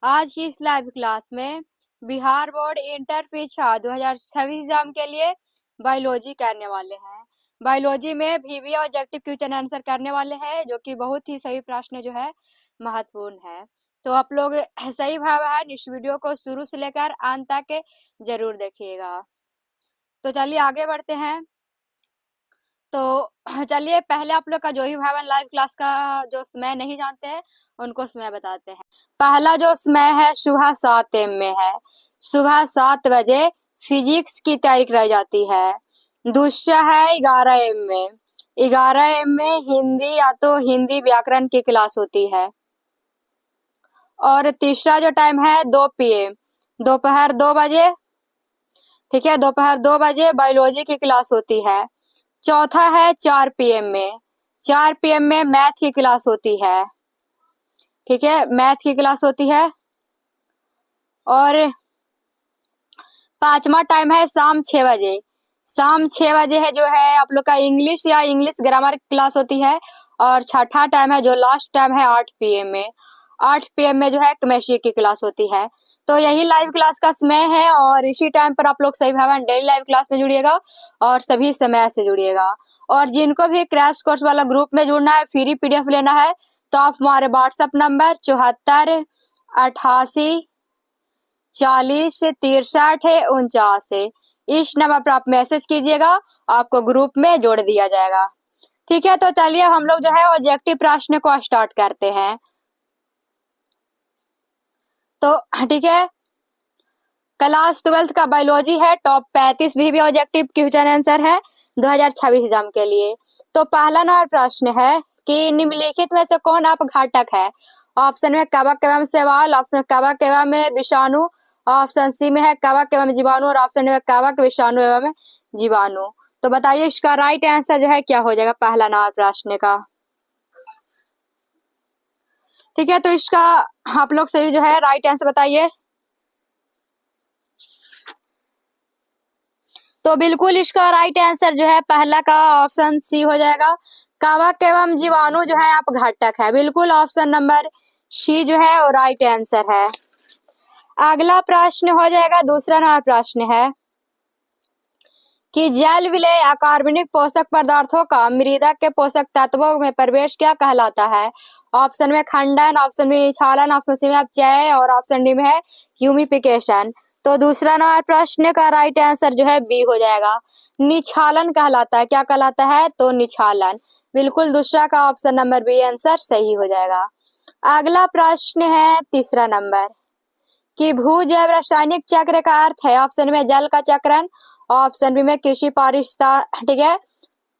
आज की इस लाइव क्लास में बिहार बोर्ड इंटर परीक्षा 2026 एग्जाम के लिए बायोलॉजी करने वाले हैं। बायोलॉजी में वीवी ऑब्जेक्टिव क्वेश्चन आंसर करने वाले हैं, जो कि बहुत ही सही प्रश्न जो है महत्वपूर्ण है। तो आप लोग सही भाव है, इस वीडियो को शुरू से लेकर अंत तक जरूर देखिएगा। तो चलिए आगे बढ़ते हैं। तो चलिए पहले आप लोग का जो ही भावन लाइव क्लास का जो समय नहीं जानते हैं उनको समय बताते हैं। पहला जो समय है सुबह 7 AM में है, सुबह 7 बजे फिजिक्स की तैयारी कराई जाती है। दूसरा है 11 AM में, 11 AM में हिंदी या तो हिंदी व्याकरण की क्लास होती है। और तीसरा जो टाइम है 2 PM, दोपहर 2 बजे, ठीक है, दोपहर 2 बजे बायोलॉजी की क्लास होती है। चौथा है 4 PM में, 4 PM में मैथ की क्लास होती है, ठीक है, मैथ की क्लास होती है। और पांचवा टाइम है शाम 6 बजे, शाम 6 बजे है जो है आप लोग का इंग्लिश या इंग्लिश ग्रामर क्लास होती है। और छठा टाइम है जो लास्ट टाइम है 8 PM में, 8 PM में जो है केमिस्ट्री की क्लास होती है। तो यही लाइव क्लास का समय है और इसी टाइम पर आप लोग सही भावन डेली लाइव क्लास में जुड़िएगा और सभी समय से जुड़िएगा। और जिनको भी क्रैश कोर्स वाला ग्रुप में जुड़ना है, फ्री PDF लेना है, तो आप हमारे व्हाट्सएप नंबर 74 88 40 63 49 इस नंबर पर आप मैसेज कीजिएगा, आपको ग्रुप में जोड़ दिया जाएगा। ठीक है, तो चलिए हम लोग जो है ऑब्जेक्टिव प्रश्न को स्टार्ट करते हैं। तो ठीक है, क्लास 12th का बायोलॉजी है, टॉप 35 भी ऑब्जेक्टिव क्वेश्चन आंसर है 2026 एग्जाम के लिए। तो पहला नंबर प्रश्न है कि निम्नलिखित में से कौन अपघटक है? ऑप्शन में कवक एवं शैवाल, ऑप्शन में कवक एवं विषाणु, ऑप्शन सी में है कवक एवं जीवाणु और ऑप्शन में कवक विषाणु एवं जीवाणु। तो बताइए इसका राइट आंसर जो है क्या हो जाएगा पहला नंबर प्रश्न का। ठीक है, तो इसका आप लोग सही जो है राइट आंसर बताइए। तो बिल्कुल इसका राइट आंसर जो है पहला का ऑप्शन सी हो जाएगा, कवक एवं जीवाणु जो है अपघटक है। बिल्कुल ऑप्शन नंबर सी जो है वो राइट आंसर है। अगला प्रश्न हो जाएगा, दूसरा नंबर प्रश्न है कि जल विलेय अकार्बनिक पोषक पदार्थों का मृदा के पोषक तत्वों में प्रवेश क्या कहलाता है? ऑप्शन में खंडन, ऑप्शन में निक्षालन, ऑप्शन सी में अपचय और ऑप्शन डी में है ह्यूमिफिकेशन। तो दूसरा नंबर प्रश्न का राइट आंसर जो है बी हो जाएगा, निक्षालन कहलाता है। क्या कहलाता है? तो निक्षालन। बिल्कुल दूसरा का ऑप्शन नंबर बी आंसर सही हो जाएगा। अगला प्रश्न है तीसरा नंबर कि भू जैव रासायनिक चक्र का अर्थ है। ऑप्शन में जल का चक्रण, ऑप्शन बी में कृषि ठीक है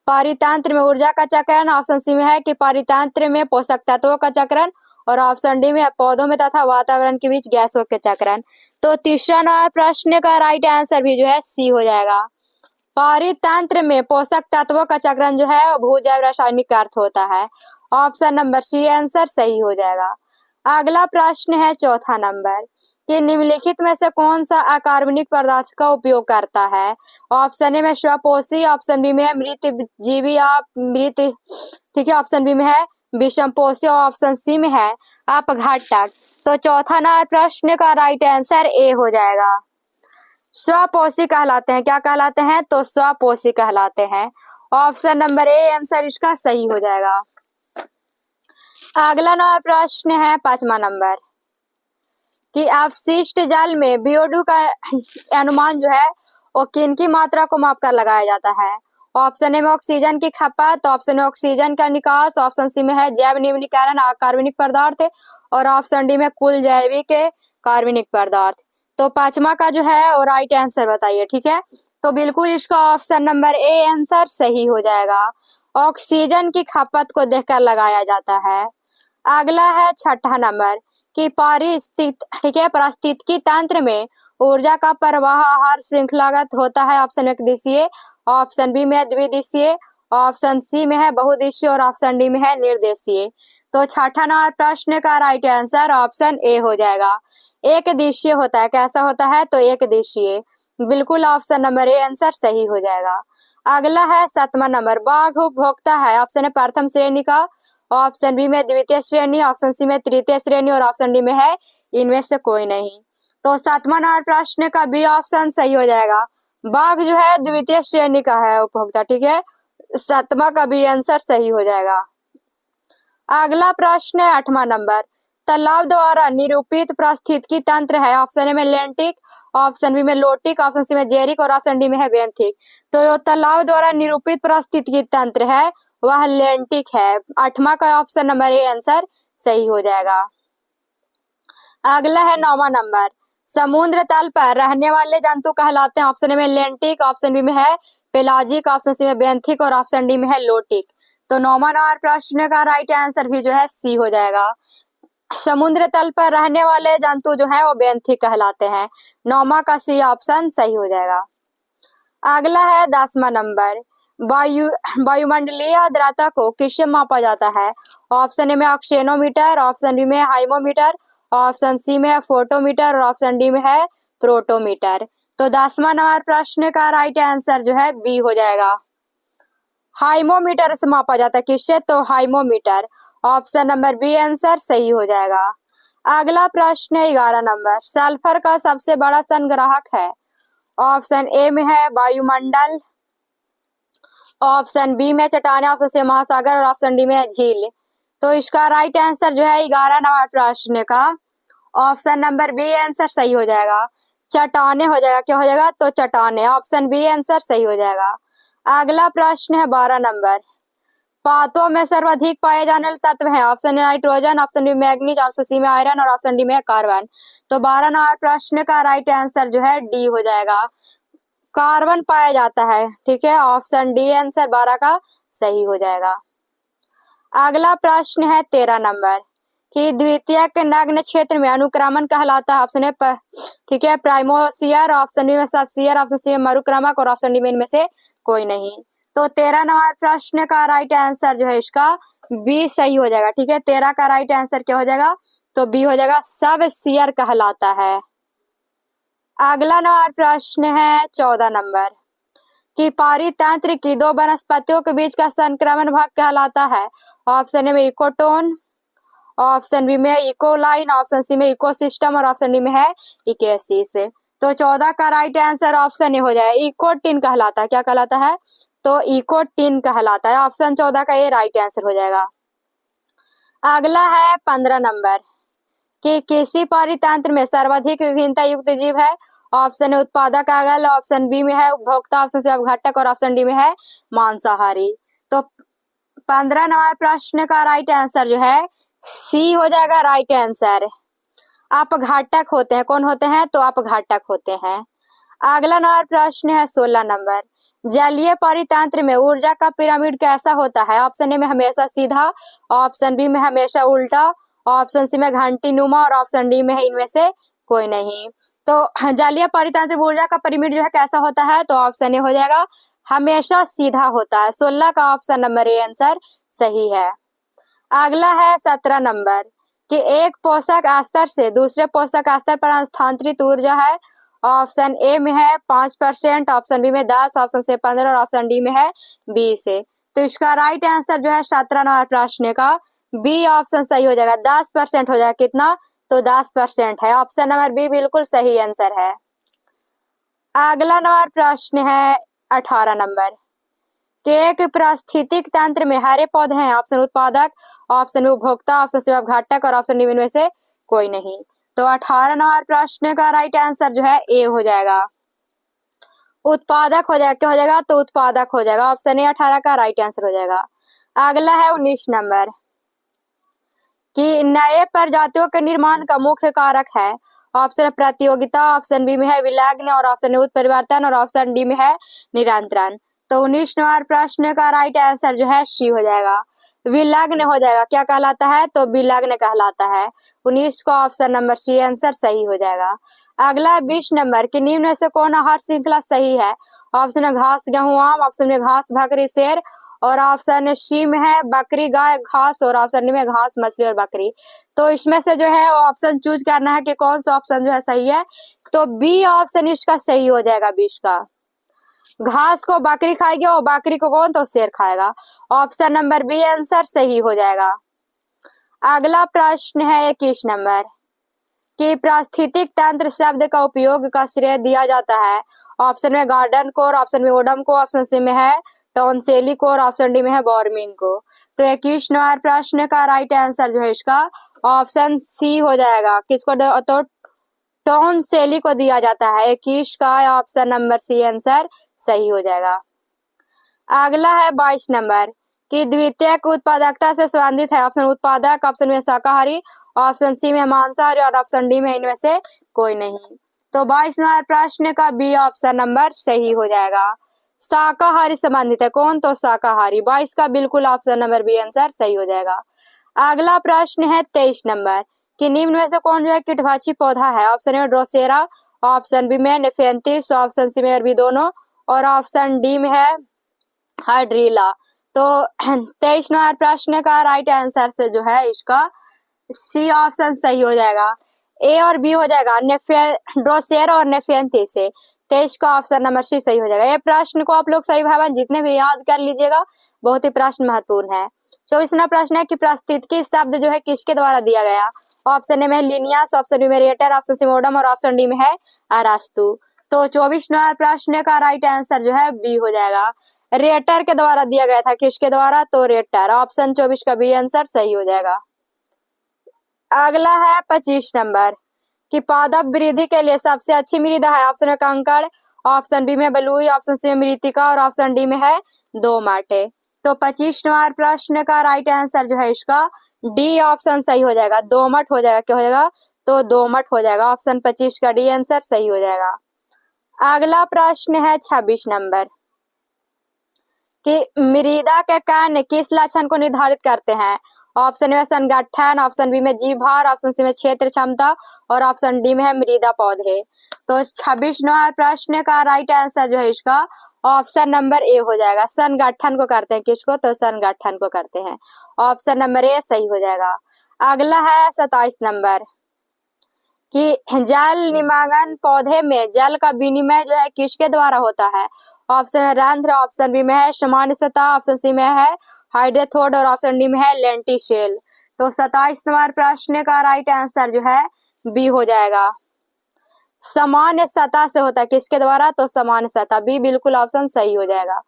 पारितंत्र में ऊर्जा का चक्रण, ऑप्शन सी में है कि पारितंत्र में पोषक तत्वों का चक्रण और ऑप्शन डी में पौधों में तथा वातावरण के बीच गैसों के चक्रण। तो तीसरा नंबर प्रश्न का राइट आंसर भी जो है सी हो जाएगा, पारितंत्र में पोषक तत्वों का चक्रण जो है भू जैव रासायनिक अर्थ होता है। ऑप्शन नंबर सी आंसर सही हो जाएगा। अगला प्रश्न है चौथा नंबर कि निम्नलिखित में से कौन सा अकार्बनिक पदार्थ का उपयोग करता है? ऑप्शन ए में स्वपोषी, ऑप्शन बी में है मृत जीवी या मृत, ठीक है, ऑप्शन बी में है विषमपोषी और ऑप्शन सी में है अपघटक। तो चौथा नंबर प्रश्न का राइट आंसर ए हो जाएगा, स्वपोषी कहलाते हैं। क्या कहलाते हैं? तो स्वपोषी कहलाते हैं। ऑप्शन नंबर ए आंसर इसका सही हो जाएगा। अगला नंबर प्रश्न है पांचवा नंबर कि अपशिष्ट जल में CO2 का अनुमान जो है वो किन की मात्रा को मापकर लगाया जाता है? ऑप्शन ए में ऑक्सीजन की खपत, ऑप्शन में ऑक्सीजन का निकास, ऑप्शन सी में है जैव न्यूनीकरण कार्बनिक पदार्थ और ऑप्शन डी में कुल जैविक कार्बनिक पदार्थ। तो पांचवा का जो है वो राइट आंसर बताइए। ठीक है, तो बिल्कुल इसका ऑप्शन नंबर ए आंसर सही हो जाएगा, ऑक्सीजन की खपत को देखकर लगाया जाता है। अगला है छठा नंबर कि पारिस्थितिकी तंत्र में ऊर्जा का प्रवाह आहार श्रृंखलागत होता है। ऑप्शन एक दिशीय, ऑप्शन बी में द्विदिशीय, ऑप्शन सी में है बहुदिशीय और ऑप्शन डी में है निर्देशीय। तो छठा नंबर प्रश्न का राइट आंसर ऑप्शन ए हो जाएगा, एक दिशीय होता है। कैसा होता है? तो एक दिशीय। बिल्कुल ऑप्शन नंबर ए आंसर सही हो जाएगा। अगला है सातवां नंबर, बाघ उपभोक्ता है। ऑप्शन है प्रथम श्रेणी का, ऑप्शन बी में द्वितीय श्रेणी, ऑप्शन सी में तृतीय श्रेणी और ऑप्शन डी में है इनमें से कोई नहीं। तो 7वां नंबर प्रश्न का बी ऑप्शन सही हो जाएगा। बाघ जो है द्वितीय श्रेणी का है उपभोक्ता, ठीक है। 7वां का बी आंसर सही हो जाएगा। अगला प्रश्न है 8वां नंबर। तालाब द्वारा निरूपित पारिस्थितिकी तंत्र है। ऑप्शन ए में लेंटिक, ऑप्शन बी में लोटिक, ऑप्शन सी में जेरिक और ऑप्शन डी में है बेंथिक। तो जो तालाब द्वारा निरूपित पारिस्थितिकी तंत्र है वह लेंटिक है। 8वां का ऑप्शन नंबर ए आंसर सही हो जाएगा। अगला है 9वां नंबर। समुद्र तल पर रहने वाले जंतु कहलाते हैं। ऑप्शन ए में लेंटिक, ऑप्शन बी में है पेलाजिक, ऑप्शन सी में बेंथिक और ऑप्शन डी में है लोटिक। तो 9वां नंबर प्रश्न का राइट आंसर भी जो है सी हो जाएगा। समुद्र तल पर रहने वाले जंतु जो है वो बेंथिक कहलाते हैं। 9वां का सी ऑप्शन सही हो जाएगा। अगला है 10वां नंबर। वायुमंडलीय आर्द्रता को किससे मापा जाता है? ऑप्शन ए में ऑक्सीनोमीटर, ऑप्शन बी में हाइमोमीटर, ऑप्शन सी में है फोटोमीटर और ऑप्शन डी में है प्रोटोमीटर। तो 10वां नंबर प्रश्न का राइट आंसर जो है बी हो जाएगा। हाइमोमीटर से मापा जाता है। किससे? तो हाइमोमीटर। ऑप्शन नंबर बी आंसर सही हो जाएगा। अगला प्रश्न है 11 नंबर। सल्फर का सबसे बड़ा संग्राहक है। ऑप्शन ए में है वायुमंडल, ऑप्शन बी में चट्टानें, ऑप्शन सी महासागर और ऑप्शन डी में है झील। तो इसका राइट आंसर जो है 11 नंबर प्रश्न का ऑप्शन नंबर बी आंसर सही हो जाएगा। चट्टानें हो जाएगा। क्या हो जाएगा? तो चट्टानें। ऑप्शन बी आंसर सही हो जाएगा। अगला प्रश्न है 12 नंबर। पातों में सर्वाधिक पाए जाने वाले तत्व है। Option A nitrogen, option B manganese, option C में आयरन और ऑप्शन डी में है कार्बन। तो 12 नंबर प्रश्न का राइट आंसर जो है डी हो जाएगा। कार्बन पाया जाता है, ठीक है। ऑप्शन डी आंसर 12 का सही हो जाएगा। अगला प्रश्न है 13 नंबर कि द्वितीयक नग्न क्षेत्र में अनुक्रमण कहलाता है। ऑप्शन ए ठीक है प्राइमोशियर, ऑप्शन बी में सबशियर, ऑप्शन सी में मरुक्रमक और ऑप्शन डी में इनमें से कोई नहीं। तो 13 नंबर प्रश्न का राइट आंसर जो है इसका बी सही हो जाएगा, ठीक है। 13 का राइट आंसर क्या हो जाएगा? तो बी हो जाएगा, सबशियर कहलाता है। अगला नंबर प्रश्न है 14 नंबर कि पारितंत्र की दो वनस्पतियों के बीच का संक्रमण भाग कहलाता है। ऑप्शन ए में इकोटोन, ऑप्शन बी में इकोलाइन, ऑप्शन सी में इकोसिस्टम और ऑप्शन डी में है इकेसिस। तो 14 का राइट आंसर ऑप्शन ए हो जाएगा, इकोटिन कहलाता है। क्या कहलाता है? तो इकोटिन कहलाता है। ऑप्शन 14 का ये राइट आंसर हो जाएगा। अगला है 15 नंबर कि किसी पारितंत्र में सर्वाधिक विभिन्नता युक्त जीव है। ऑप्शन ए उत्पादक आगल, ऑप्शन बी में है उपभोक्ता, ऑप्शन सी अपघटक और ऑप्शन डी में है मांसाहारी। तो 15 नंबर प्रश्न का राइट आंसर जो है सी हो जाएगा राइट आंसर। अपघटक होते हैं। कौन होते हैं? तो अपघटक होते हैं। अगला नंबर प्रश्न है 16 नंबर। जलीय परितंत्र में ऊर्जा का पिरामिड कैसा होता है? ऑप्शन ए में हमेशा सीधा, ऑप्शन बी में हमेशा उल्टा, ऑप्शन सी में घंटी नुमा और ऑप्शन डी में है इनमें से कोई नहीं। तो जलीय परितंत्र में ऊर्जा का पिरामिड जो है कैसा होता है? तो ऑप्शन ए हो जाएगा, हमेशा सीधा होता है। 16 का ऑप्शन नंबर ए आंसर सही है। अगला है 17 नंबर कि एक पोषक स्तर से दूसरे पोषक स्तर पर स्थानांतरित ऊर्जा है। ऑप्शन ए में है 5%, ऑप्शन बी में 10, ऑप्शन सी 15 और ऑप्शन डी में है 20। तो इसका राइट आंसर जो है 17 नंबर प्रश्न का बी ऑप्शन सही हो जाएगा। 10% हो जाएगा। कितना? तो 10% है। ऑप्शन नंबर बी बिल्कुल सही आंसर है। अगला नंबर प्रश्न है 18 नंबर कि एक पारिस्थितिक तंत्र में हरे पौधे हैं। ऑप्शन उत्पादक, ऑप्शन उपभोक्ता, ऑप्शन सी अपघटक और ऑप्शन डी में से कोई नहीं। तो 18 नंबर प्रश्न का राइट आंसर जो है ए हो जाएगा, उत्पादक हो जाएगा। क्या हो जाएगा? तो उत्पादक हो जाएगा। ऑप्शन ए 18 का राइट आंसर हो जाएगा। अगला है 19 नंबर कि नए प्रजातियों के निर्माण का मुख्य कारक है। ऑप्शन प्रतियोगिता, ऑप्शन बी में है विलग्न और ऑप्शन ए उत्परिवर्तन और ऑप्शन डी में है निरंतरण। तो 19 नंबर प्रश्न का राइट आंसर जो है सी हो जाएगा, विलग्न हो जाएगा। क्या कहलाता है? तो विलग्न कहलाता है। 19 का ऑप्शन नंबर सी आंसर सही हो जाएगा। अगला 20 नंबर कि निम्न में से कौन आहार श्रृंखला सही है? ऑप्शन है घास गेहूं आम, ऑप्शन में घास बकरी शेर और ऑप्शन सी में है बकरी गाय घास और ऑप्शन डी में घास मछली और बकरी। तो इसमें से जो है ऑप्शन चूज करना है कि कौन सा ऑप्शन जो है सही है। तो बी ऑप्शन इसका सही हो जाएगा 20 का। घास को बकरी खाएगी और बकरी को कौन, तो शेर खाएगा। ऑप्शन नंबर बी आंसर सही हो जाएगा। अगला प्रश्न है 21 नंबर कि पारिस्थितिक तंत्र शब्द का उपयोग का श्रेय दिया जाता है। ऑप्शन में गार्डन को, और ऑप्शन में ओडम को, ऑप्शन सी में है टॉन्सेली को, और ऑप्शन डी में है बॉर्मिंग को। तो 21 नंबर प्रश्न का राइट आंसर जो है इसका ऑप्शन सी हो जाएगा। किसको, तो टॉन्सेली को दिया जाता है। 21 का ऑप्शन नंबर सी आंसर सही हो जाएगा। अगला है 22 नंबर कि द्वितीयक उत्पादकता से संबंधित है। ऑप्शन उत्पादक, ऑप्शन में शाकाहारी, ऑप्शन सी में मांसाहारी, और ऑप्शन डी में इनमें से कोई नहीं। तो 22 नंबर प्रश्न का बी ऑप्शन नंबर सही हो जाएगा। शाकाहारी संबंधित है कौन, तो शाकाहारी। 22 का बिल्कुल ऑप्शन नंबर बी आंसर सही हो जाएगा। अगला प्रश्न है 23 नंबर कि निम्न में से कौन जो है कीटभाची पौधा है। ऑप्शन में ड्रोसेरा, ऑप्शन बी में नेफेंथिस, ऑप्शन सी में अरबी दोनों, और ऑप्शन डी में है हाइड्रीला। तो 23 नंबर प्रश्न का राइट आंसर से जो है इसका सी ऑप्शन सही हो जाएगा। ए और बी हो जाएगा ड्रोसेरा और नेफेंथिस से। 23 का ऑप्शन नंबर सी सही हो जाएगा। ये प्रश्न को आप लोग सही भाई जितने भी याद कर लीजिएगा, बहुत ही प्रश्न महत्वपूर्ण है। 24वां प्रश्न है कि पारिस्थितिकी शब्द जो है किसके द्वारा दिया गया। ऑप्शन ए में लिनियस, ऑप्शन बी में रेटर, ऑप्शन सी मोडम, और ऑप्शन डी में है अरास्तु। तो 24 नंबर प्रश्न का राइट आंसर जो है बी हो जाएगा। रेटर के द्वारा दिया गया था। किसके द्वारा, तो रेटर। ऑप्शन 24 का बी आंसर सही हो जाएगा। अगला है 25 नंबर कि पादप वृद्धि के लिए सबसे अच्छी मृदा है। ऑप्शन में कंकड़, ऑप्शन बी में बलुई, ऑप्शन सी में मृतिका, और ऑप्शन डी में है दोमट। तो 25 नंबर प्रश्न का राइट आंसर जो है इसका डी ऑप्शन सही हो जाएगा। दोमट हो जाएगा। क्या हो जाएगा, तो दोमट हो जाएगा। ऑप्शन 25 का डी आंसर सही हो जाएगा। अगला प्रश्न है 26 नंबर कि मृदा के कण किस लक्षण को निर्धारित करते हैं। ऑप्शन में संगठन, ऑप्शन बी में जीवभार, ऑप्शन सी में क्षेत्र क्षमता, और ऑप्शन डी में है मृदा पौधे। तो 26 नंबर प्रश्न का राइट आंसर जो है इसका ऑप्शन नंबर ए हो जाएगा। संगठन को करते हैं। किसको, तो संगठन को करते हैं। ऑप्शन नंबर ए सही हो जाएगा। अगला है 27 नंबर कि जल निमग्न पौधे में जल का विनिमय जो है किसके द्वारा होता है। ऑप्शन है रंध्र, ऑप्शन बी में है सामान्य सतह, ऑप्शन सी में है हाइड्रोथोड, और ऑप्शन डी में है लेंटिसेल। तो 27 नंबर प्रश्न का राइट आंसर जो है बी हो जाएगा। सामान्य सतह से होता है। किसके द्वारा, तो सामान्य सतह। बी बिल्कुल ऑप्शन सही हो जाएगा।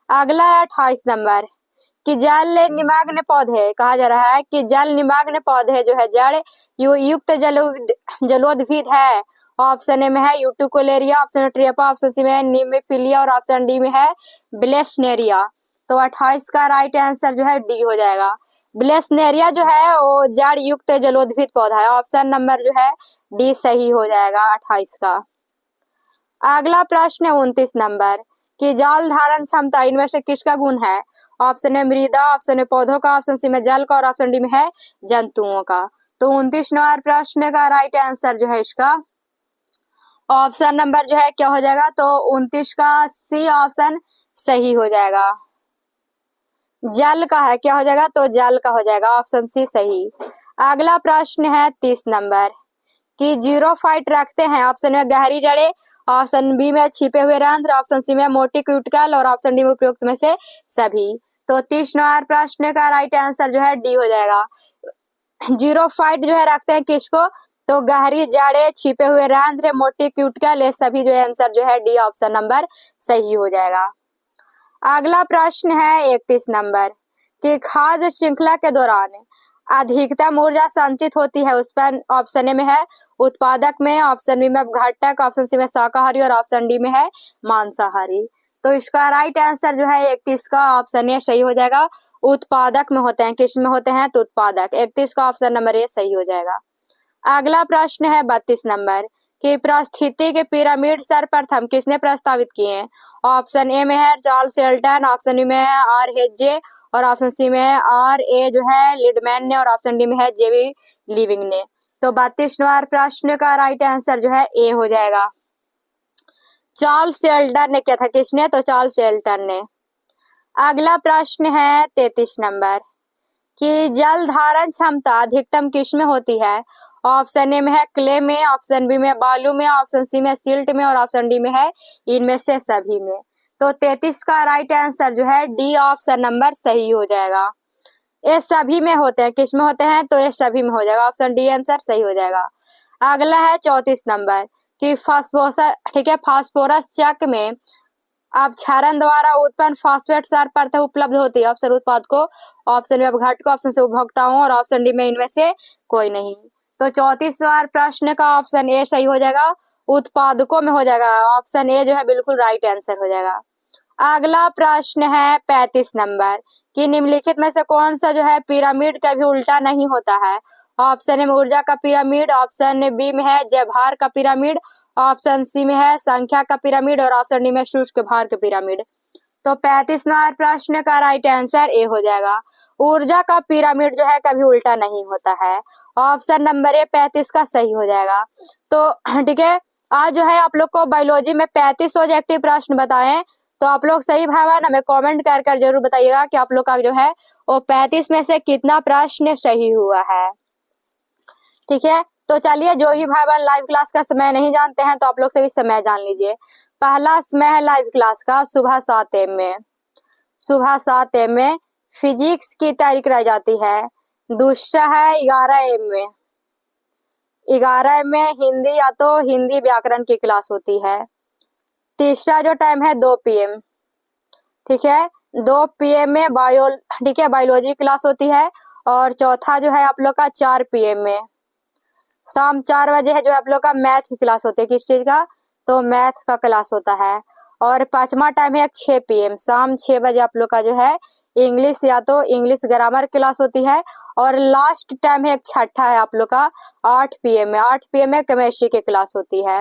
अगला है 28 नंबर कि जल निमग्न पौधे कहा जा रहा है कि जल निमग्न पौधे जो है जड़ युक्त जलोद्भिद है। ऑप्शन ए में है यूटिकुलेरिया, ऑप्शन में ट्रेपा, ऑप्शन सी में है निम्फिलिया, और ऑप्शन डी में है ब्लेसनेरिया। तो 28 का राइट आंसर जो है डी हो जाएगा। ब्लेसनेरिया जो है वो जड़ युक्त जलोद्भिद पौधा है। ऑप्शन नंबर जो है डी सही हो जाएगा 28 का। अगला प्रश्न है 29 नंबर कि जल धारण क्षमता इनमें से किसका गुण है। ऑप्शन है मृदा, ऑप्शन में पौधों का, ऑप्शन सी में जल का, और ऑप्शन डी में है जंतुओं का। तो 29 नंबर प्रश्न का राइट आंसर जो है इसका ऑप्शन नंबर जो है क्या हो जाएगा, तो 29 का सी ऑप्शन सही हो जाएगा। जल का है, क्या हो जाएगा, तो जल का हो जाएगा। ऑप्शन सी सही। अगला प्रश्न है 30 नंबर कि जीरोफाइट रखते हैं। ऑप्शन में गहरी जड़ें, ऑप्शन बी में छिपे हुए रंध्र, ऑप्शन सी में मोटी क्यूटिकल, और ऑप्शन डी में उपयुक्त में से सभी। तो 30 नंबर प्रश्न का राइट आंसर जो है डी हो जाएगा। जीरोफाइट जो है रखते हैं किसको, तो गहरी जड़ें, छिपे हुए रंध्र, मोटी क्यूटिकल, ये सभी जो है आंसर जो है डी ऑप्शन नंबर सही हो जाएगा। अगला प्रश्न है 31 नंबर कि खाद्य श्रृंखला के दौरान अधिकतम ऊर्जा संचित होती है। उस पर ऑप्शन ए में है उत्पादक में, ऑप्शन बी में घटक, ऑप्शन सी में शाकाहारी, और ऑप्शन डी में है मांसाहारी। तो इसका राइट आंसर जो है 31 का ऑप्शन ए सही हो जाएगा। उत्पादक में होते हैं। किस में होते हैं, तो उत्पादक। 31 का ऑप्शन नंबर ए सही हो जाएगा। अगला प्रश्न है 32 नंबर कि पारिस्थितिकी के पिरामिड सर्वप्रथम किसने प्रस्तावित किए। ऑप्शन ए में है चार्ल्स शेल्टन, ऑप्शन बी में है आर हेजे, और ऑप्शन सी में है आर ए जो है लिडमैन ने, और ऑप्शन डी में है जेवी लिविंग ने। तो 32 नंबर प्रश्न का राइट आंसर जो है ए हो जाएगा। चार्ल्स शेल्टन ने किया था। किसने, तो चार्ल्स शेल्टन ने। अगला प्रश्न है 33 नंबर कि जल धारण क्षमता अधिकतम किस में होती है। ऑप्शन ए में है क्ले में, ऑप्शन बी में बालू में, ऑप्शन सी में सिल्ट में, और ऑप्शन डी में है इनमें से सभी में। तो 33 का राइट आंसर जो है डी ऑप्शन नंबर सही हो जाएगा। ये सभी में होते हैं, किस में होते हैं, तो ये सभी में हो जाएगा, ऑप्शन डी आंसर सही हो जाएगा। अगला है 34 नंबर कि फास्फोरस, ठीक है, फास्फोरस चक में अपक्षरण द्वारा उत्पन्न फास्फेट सार परत उपलब्ध होती है। ऑप्शन उत्पाद को, ऑप्शन में अपघटक, ऑप्शन से उपभोक्ताओं, और ऑप्शन डी में इनमें से कोई नहीं। तो 34वां प्रश्न का ऑप्शन ए सही हो जाएगा, उत्पादकों में हो जाएगा, ऑप्शन ए जो है बिल्कुल राइट आंसर हो जाएगा। अगला प्रश्न है 35 नंबर कि निम्नलिखित में से कौन सा जो है पिरामिड कभी उल्टा नहीं होता है। ऑप्शन ए में ऊर्जा का पिरामिड, ऑप्शन बी में है जयभार का पिरामिड, ऑप्शन सी में है संख्या का पिरामिड, और ऑप्शन डी में शुष्क भार का पिरामिड। तो 35वां प्रश्न का राइट आंसर ए हो जाएगा, ऊर्जा का पिरामिड जो है कभी उल्टा नहीं होता है, ऑप्शन नंबर ए 35 का सही हो जाएगा। तो ठीक है, आज जो है आप लोग को बायोलॉजी में 35 ऑब्जेक्टिव प्रश्न बताए, तो आप लोग सही भावा हमें कमेंट कर जरूर बताइएगा कि आप लोग का जो है वो 35 में से कितना प्रश्न सही हुआ है। ठीक है, तो चलिए, जो ही भाई बहन लाइव क्लास का समय नहीं जानते हैं तो आप लोग सभी समय जान लीजिए। पहला समय है लाइव क्लास का सुबह 7 AM में, सुबह 7 AM में फिजिक्स की तैयारी कराई जाती है। दूसरा है 11 AM में, 11 AM में हिंदी या तो हिंदी व्याकरण की क्लास होती है। तीसरा जो टाइम है 2 PM, ठीक है, 2 PM में ठीक है, बायोलॉजी क्लास होती है। और चौथा जो है आप लोग का 4 PM में, शाम 4 बजे है जो आप लोग का मैथ की क्लास होती है। किस चीज का, तो मैथ का क्लास होता है। और 5वां टाइम है 6 PM, शाम 6 बजे आप लोग का जो है इंग्लिश या तो इंग्लिश ग्रामर क्लास होती है। और लास्ट टाइम है 6ठा है आप लोग का 8 PM में, 8 PM में केमिस्ट्री की क्लास होती है।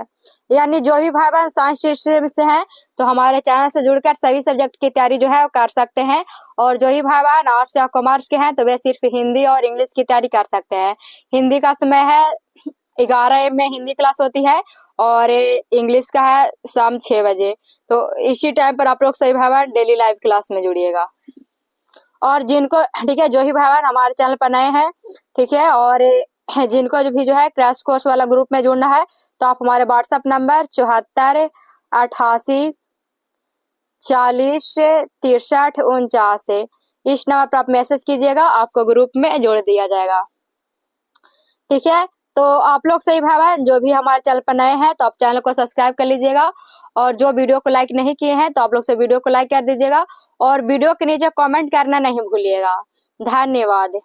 यानी जो भी भाई बहन साइंस स्ट्रीम से हैं तो हमारे चैनल से जुड़कर सभी सब्जेक्ट की तैयारी जो है वो कर सकते हैं। और जो ही भाई बहन आर्ट्स या कॉमर्स के हैं तो वे सिर्फ हिंदी और इंग्लिश की तैयारी कर सकते हैं। हिंदी का समय है 11 AM में हिंदी क्लास होती है, और इंग्लिश का है शाम 6 बजे। तो इसी टाइम पर आप लोग सही भाई बहन डेली लाइव क्लास में जुड़िएगा। और जिनको, ठीक है, जो ही भाई बहन हमारे चैनल पर नए हैं, ठीक है, और जिनको जो है क्रैश कोर्स वाला ग्रुप में जुड़ना है तो आप हमारे व्हाट्सएप नंबर 74 88 40 63 49 इस नंबर पर आप मैसेज कीजिएगा, आपको ग्रुप में जोड़ दिया जाएगा। ठीक है, तो आप लोग सही भाई बहन जो भी हमारे चैनल पर नए हैं तो आप चैनल को सब्सक्राइब कर लीजिएगा। और जो वीडियो को लाइक नहीं किए हैं तो आप लोग से वीडियो को लाइक कर दीजिएगा, और वीडियो के नीचे कमेंट करना नहीं भूलिएगा। धन्यवाद।